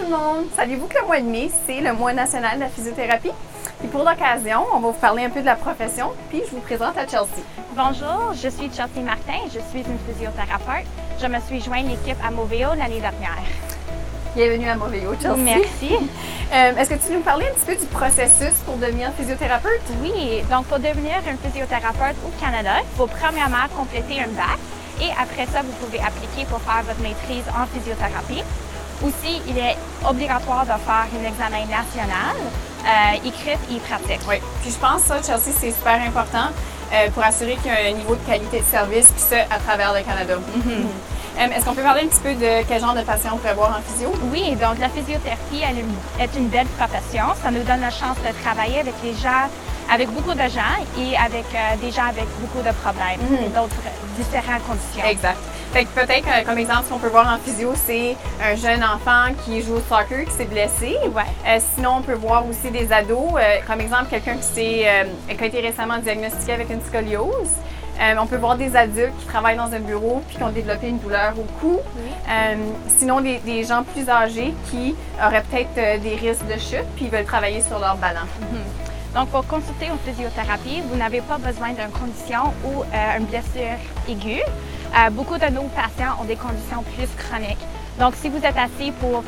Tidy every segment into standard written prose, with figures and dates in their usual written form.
tout le monde! Saviez-vous que le mois de mai, c'est le mois national de la physiothérapie? Et pour l'occasion, on va vous parler un peu de la profession, puis je vous présente à Chelsea. Bonjour, je suis Chelsea Martin, je suis une physiothérapeute. Je me suis jointe à l'équipe à Moveo l'année dernière. Bienvenue à Moveo, Chelsea. Merci. Est-ce que tu peux nous parler un petit peu du processus pour devenir physiothérapeute? Oui, donc pour devenir un physiothérapeute au Canada, il faut premièrement compléter un bac et après ça, vous pouvez appliquer pour faire votre maîtrise en physiothérapie. Aussi, il est obligatoire de faire un examen national, écrit et pratique. Oui, puis je pense ça, Chelsea, c'est super important pour assurer qu'il y a un niveau de qualité de service, puis ça à travers le Canada. Est-ce qu'on peut parler un petit peu de quel genre de patient on peut avoir en physio? Oui, donc la physiothérapie elle est une belle profession. Ça nous donne la chance de travailler avec les gens, avec beaucoup de gens et avec des gens avec beaucoup de problèmes et d'autres différentes conditions. Exact. Fait que peut-être, comme exemple, ce qu'on peut voir en physio, c'est un jeune enfant qui joue au soccer, qui s'est blessé. Ouais. Sinon, on peut voir aussi des ados, comme exemple, quelqu'un qui a été récemment diagnostiqué avec une scoliose. On peut voir des adultes qui travaillent dans un bureau puis qui ont développé une douleur au cou. Sinon, des gens plus âgés qui auraient peut-être des risques de chute puis ils veulent travailler sur leur ballon. Donc, pour consulter une physiothérapie, vous n'avez pas besoin d'une condition ou une blessure aiguë. Beaucoup de nos patients ont des conditions plus chroniques. Donc, si vous êtes assis pour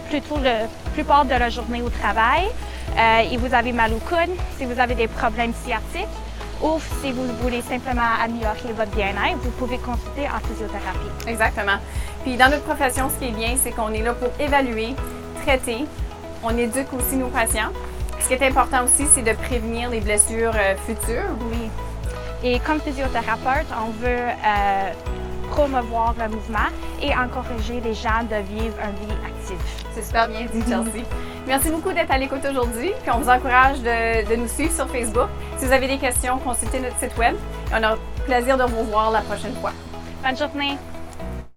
plutôt la plupart de la journée au travail et vous avez mal au coude, si vous avez des problèmes sciatiques ou si vous voulez simplement améliorer votre bien-être, vous pouvez consulter en physiothérapie. Exactement. Puis dans notre profession, ce qui est bien, c'est qu'on est là pour évaluer, traiter. On éduque aussi nos patients. Ce qui est important aussi, c'est de prévenir les blessures futures. Oui. Et comme physiothérapeute, on veut promouvoir le mouvement et encourager les gens de vivre une vie active. C'est super bien dit, Chelsea. Merci beaucoup d'être à l'écoute aujourd'hui. Puis on vous encourage de nous suivre sur Facebook. Si vous avez des questions, consultez notre site web. On a le plaisir de vous voir la prochaine fois. Bonne journée!